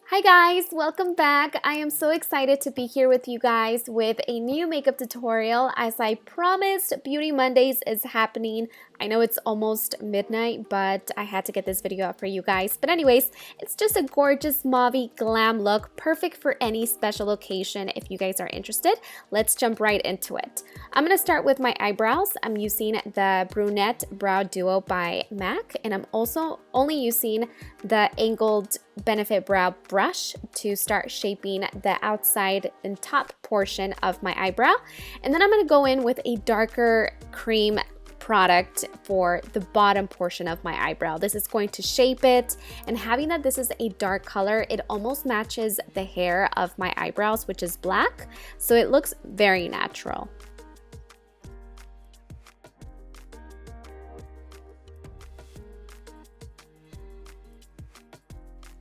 Hi guys, welcome back. I am so excited to be here with you guys with a new makeup tutorial. As I promised, Beauty Mondays is happening. I know it's almost midnight, but I had to get this video up for you guys. But anyways, it's just a gorgeous Mauve Glam look, perfect for any special occasion. If you guys are interested, let's jump right into it. I'm going to start with my eyebrows. I'm using the Brunette Brow Duo by MAC, and I'm also only using the angled Benefit Brow brush to start shaping the outside and top portion of my eyebrow. And then I'm going to go in with a darker cream product for the bottom portion of my eyebrow. This is going to shape it, and having that this is a dark color, it almost matches the hair of my eyebrows, which is black, so it looks very natural.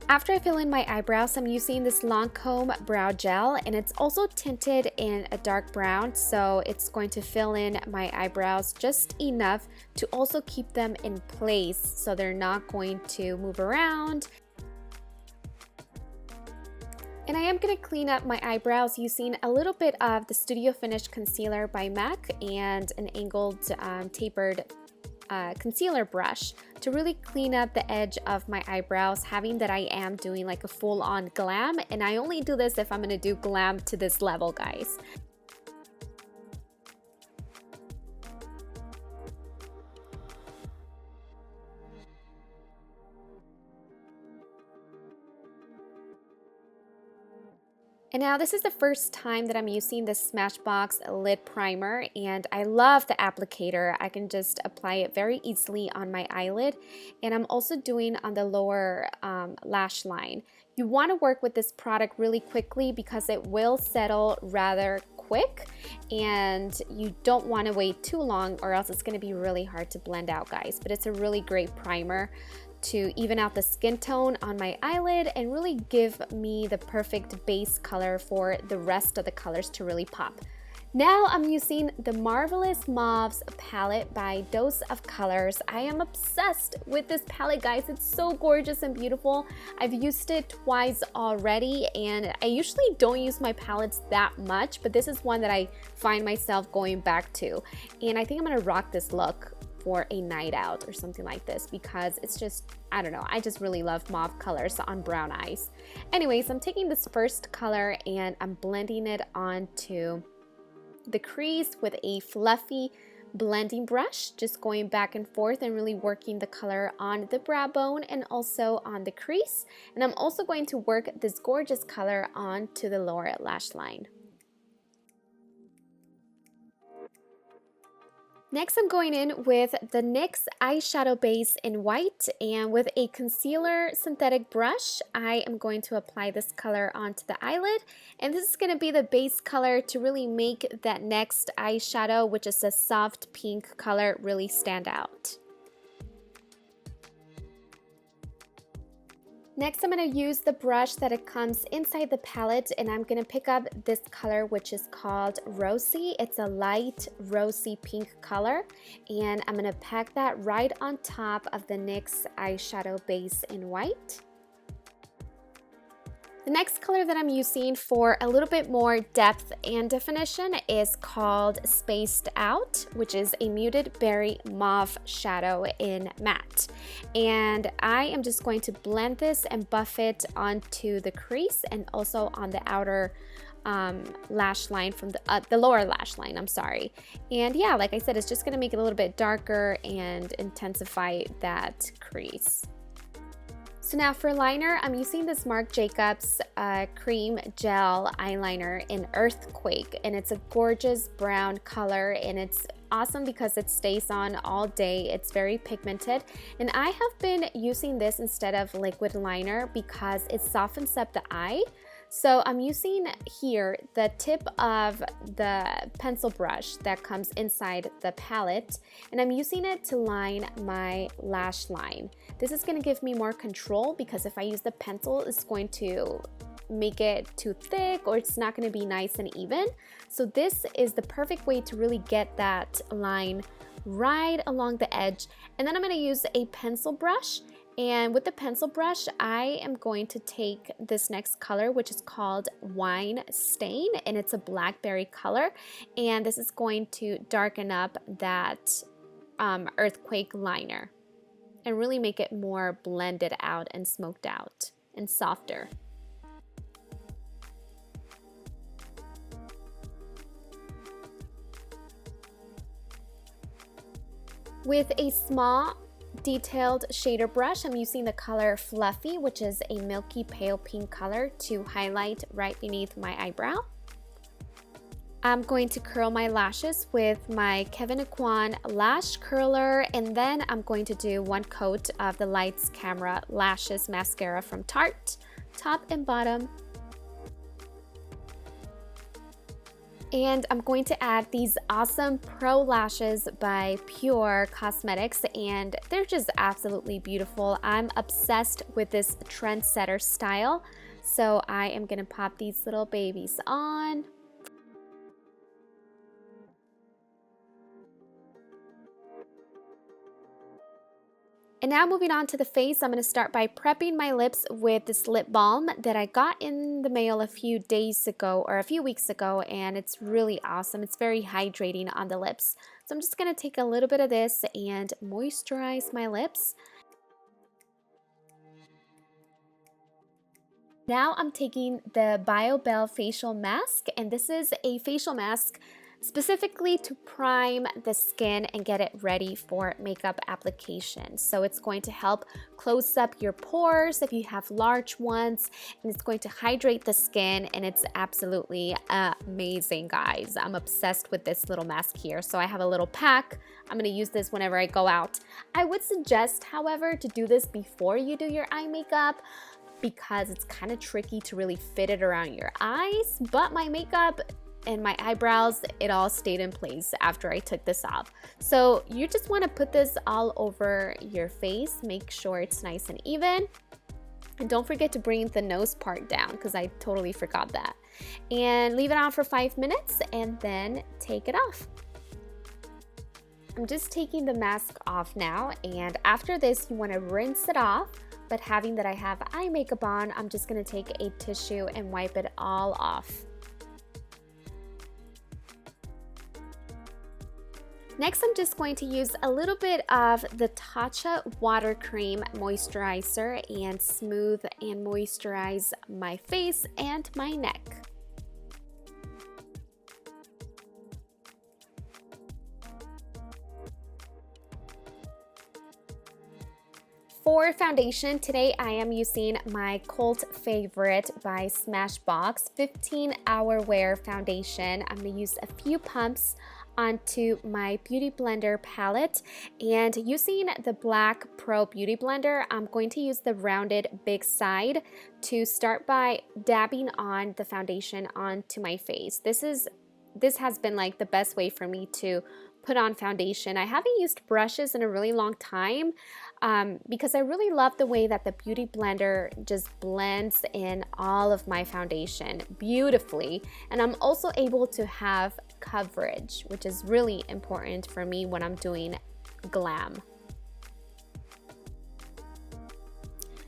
After I fill in my eyebrows, I'm using this Lancome brow gel, and it's also tinted in a dark brown, so it's going to fill in my eyebrows just enough to also keep them in place so they're not going to move around. And I am going to clean up my eyebrows using a little bit of the Studio Finish Concealer by MAC and an angled tapered concealer brush to really clean up the edge of my eyebrows, having that I am doing like a full-on glam, and I only do this if I'm going to do glam to this level, guys. And now this is the first time that I'm using the Smashbox Lip Primer, and I love the applicator. I can just apply it very easily on my eyelid, and I'm also doing on the lower lash line. You want to work with this product really quickly because it will settle rather quick, and you don't want to wait too long or else it's going to be really hard to blend out, guys. But it's a really great primer to even out the skin tone on my eyelid and really give me the perfect base color for the rest of the colors to really pop. Now I'm using the Marvelous Mauves palette by Dose of Colors. I am obsessed with this palette, guys. It's so gorgeous and beautiful. I've used it twice already, and I usually don't use my palettes that much, but this is one that I find myself going back to. And I think I'm gonna rock this look for a night out or something like this because it's just, I don't know, I just really love mauve colors on brown eyes. Anyways, I'm taking this first color and I'm blending it onto the crease with a fluffy blending brush, just going back and forth and really working the color on the brow bone and also on the crease. And I'm also going to work this gorgeous color onto the lower lash line. Next, I'm going in with the NYX eyeshadow base in white, and with a concealer synthetic brush, I am going to apply this color onto the eyelid, and this is going to be the base color to really make that next eyeshadow, which is a soft pink color, really stand out. Next, I'm going to use the brush that it comes inside the palette, and I'm going to pick up this color, which is called Rosy. It's a light rosy pink color, and I'm going to pack that right on top of the NYX eyeshadow base in white. The next color that I'm using for a little bit more depth and definition is called Spaced Out, which is a muted berry mauve shadow in matte. And I am just going to blend this and buff it onto the crease and also on the outer lash line from the lower lash line, I'm sorry. And yeah, like I said, it's just gonna make it a little bit darker and intensify that crease. So now for liner, I'm using this Marc Jacobs cream gel eyeliner in Earthquake, and it's a gorgeous brown color, and it's awesome because it stays on all day. It's very pigmented, and I have been using this instead of liquid liner because it softens up the eye. So I'm using here the tip of the pencil brush that comes inside the palette, and I'm using it to line my lash line. This is going to give me more control because if I use the pencil, it's going to make it too thick or it's not going to be nice and even. So this is the perfect way to really get that line right along the edge. And then I'm going to use a pencil brush And with the pencil brush, I am going to take this next color, which is called Wine Stain, and it's a blackberry color. And this is going to darken up that earthquake liner and really make it more blended out and smoked out and softer. With a small detailed shader brush, I'm using the color Fluffy, which is a milky pale pink color, to highlight right beneath my eyebrow. I'm going to curl my lashes with my Kevyn Aucoin lash curler, and then I'm going to do one coat of the Lights Camera Lashes mascara from Tarte, top and bottom. And I'm going to add these awesome Pro Lashes by Pure Cosmetics, and they're just absolutely beautiful. I'm obsessed with this trendsetter style, so I am gonna pop these little babies on. And now moving on to the face, I'm going to start by prepping my lips with this lip balm that I got in the mail a few days ago or a few weeks ago, and it's really awesome. It's very hydrating on the lips. So I'm just going to take a little bit of this and moisturize my lips. Now I'm taking the BioBell facial mask, and this is a facial mask specifically to prime the skin and get it ready for makeup application. So it's going to help close up your pores if you have large ones, and it's going to hydrate the skin, and it's absolutely amazing, guys. I'm obsessed with this little mask here. So I have a little pack. I'm going to use this whenever I go out. I would suggest, however, to do this before you do your eye makeup, because it's kind of tricky to really fit it around your eyes, but my makeup and my eyebrows, it all stayed in place after I took this off. So you just want to put this all over your face, make sure it's nice and even, and don't forget to bring the nose part down, because I totally forgot that. And leave it on for 5 minutes and then take it off. I'm just taking the mask off now, and after this you want to rinse it off, but having that I have eye makeup on, I'm just going to take a tissue and wipe it all off. Next, I'm just going to use a little bit of the Tatcha Water Cream Moisturizer and smooth and moisturize my face and my neck. For foundation, today I am using my cult favorite by Smashbox 15-Hour Wear Foundation. I'm going to use a few pumps onto my Beauty Blender palette, and using the Black Pro Beauty Blender, I'm going to use the rounded big side to start by dabbing on the foundation onto my face. This has been like the best way for me to put on foundation. I haven't used brushes in a really long time because I really love the way that the Beauty Blender just blends in all of my foundation beautifully, and I'm also able to have coverage, which is really important for me when I'm doing glam.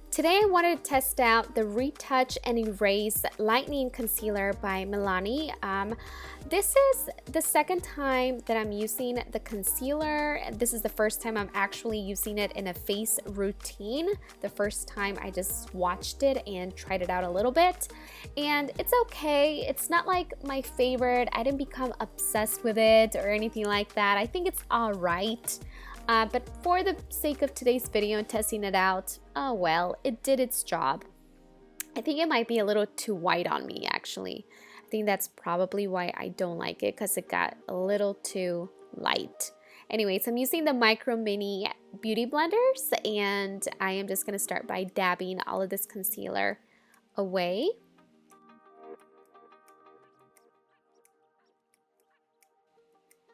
Today I wanted to test out the Retouch and Erase Lightening Concealer by Milani. This is the second time that I'm using the concealer. This is the first time I'm actually using it in a face routine. The first time I just swatched it and tried it out a little bit. And it's okay. It's not like my favorite. I didn't become obsessed with it or anything like that. I think it's all right. But for the sake of today's video and testing it out, oh well, it did its job. I think it might be a little too white on me, actually. I think that's probably why I don't like it, because it got a little too light. Anyways, I'm using the Micro Mini Beauty Blenders, and I am just going to start by dabbing all of this concealer away.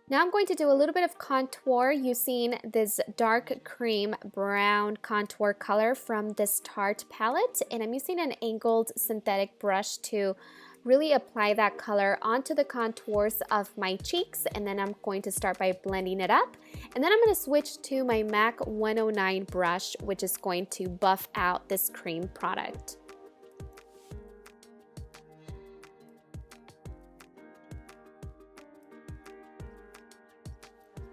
Now I'm going to do a little bit of contour using this dark cream brown contour color from this Tarte palette, and I'm using an angled synthetic brush to really apply that color onto the contours of my cheeks, and then I'm going to start by blending it up. And then I'm going to switch to my MAC 109 brush, which is going to buff out this cream product.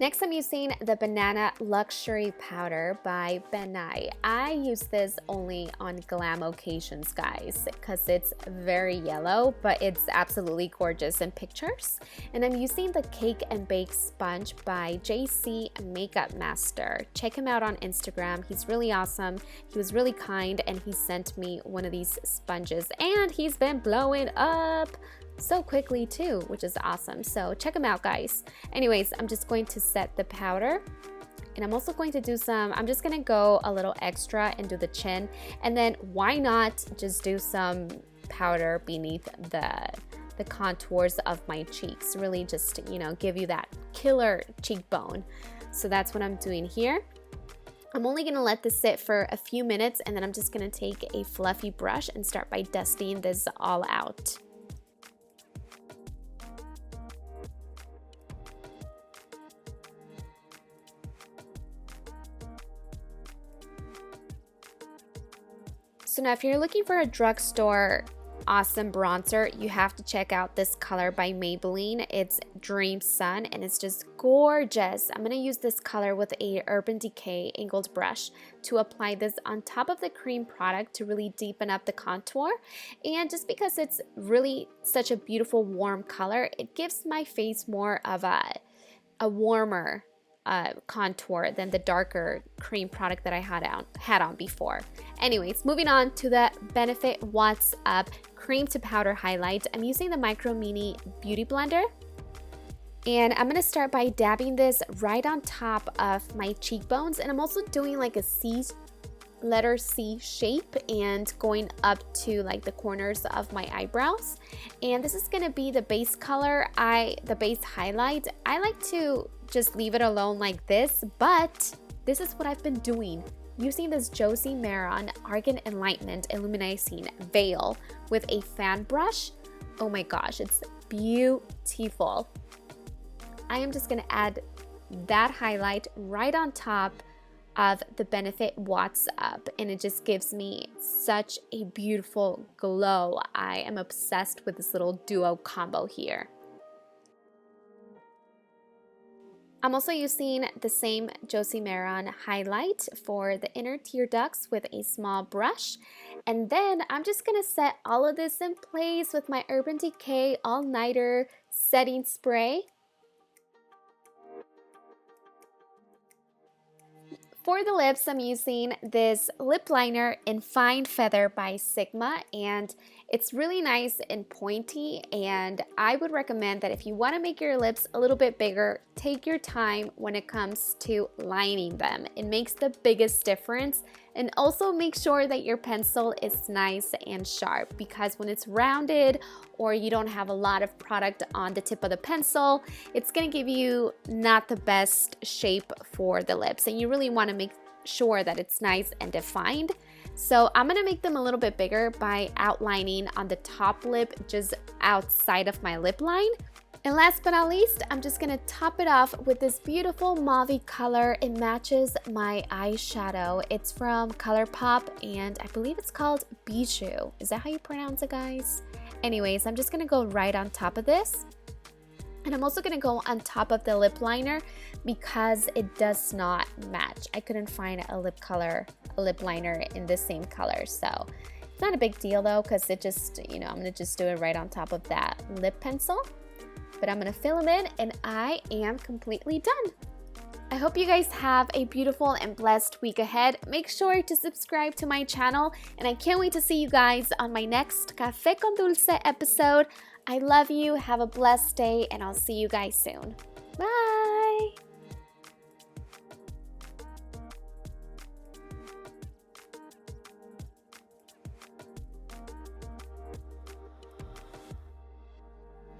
Next, I'm using the Banana Luxury Powder by Benai. I use this only on glam occasions, guys, because it's very yellow, but it's absolutely gorgeous in pictures. And I'm using the Cake and Bake Sponge by JC Makeup Master. Check him out on Instagram. He's really awesome. He was really kind, and he sent me one of these sponges, and he's been blowing up so quickly too, which is awesome. So check them out, guys. Anyways, I'm just going to set the powder, and I'm also going to do I'm just gonna go a little extra and do the chin, and then why not just do some powder beneath the contours of my cheeks, really just, you know, give you that killer cheekbone. So that's what I'm doing here. I'm only gonna let this sit for a few minutes, and then I'm just gonna take a fluffy brush and start by dusting this all out. So now if you're looking for a drugstore awesome bronzer, you have to check out this color by Maybelline. It's Dream Sun, and it's just gorgeous. I'm going to use this color with a Urban Decay angled brush to apply this on top of the cream product to really deepen up the contour. And just because it's really such a beautiful warm color, it gives my face more of a warmer contour than the darker cream product that I had on before. Anyways, moving on to the Benefit What's Up Cream to Powder Highlight. I'm using the Micro Mini Beauty Blender, and I'm gonna start by dabbing this right on top of my cheekbones, and I'm also doing like a letter C shape and going up to like the corners of my eyebrows. And this is gonna be the base color, the base highlight. I like to just leave it alone like this, but this is what I've been doing, using this Josie Maran Argan Enlightenment Illuminating Veil with a fan brush. Oh my gosh, it's beautiful. I am just gonna add that highlight right on top of the Benefit What's Up, and it just gives me such a beautiful glow. I am obsessed with this little duo combo here. I'm also using the same Josie Maran highlight for the inner tear ducts with a small brush, and then I'm just gonna set all of this in place with my Urban Decay All Nighter setting spray. For the lips, I'm using this lip liner in Fine Feather by Sigma, and it's really nice and pointy, and I would recommend that if you want to make your lips a little bit bigger, take your time when it comes to lining them. It makes the biggest difference. And also make sure that your pencil is nice and sharp, because when it's rounded or you don't have a lot of product on the tip of the pencil, it's going to give you not the best shape for the lips, and you really want to make sure that it's nice and defined. So I'm going to make them a little bit bigger by outlining on the top lip just outside of my lip line. And last but not least, I'm just gonna top it off with this beautiful mauve color. It matches my eyeshadow. It's from ColourPop, and I believe it's called Bijou. Is that how you pronounce it, guys? Anyways, I'm just gonna go right on top of this. And I'm also gonna go on top of the lip liner because it does not match. I couldn't find a lip liner in the same color. So it's not a big deal though, because it just, I'm gonna just do it right on top of that lip pencil. But I'm gonna fill them in, and I am completely done. I hope you guys have a beautiful and blessed week ahead. Make sure to subscribe to my channel, and I can't wait to see you guys on my next Café con Dulce episode. I love you, have a blessed day, and I'll see you guys soon. Bye!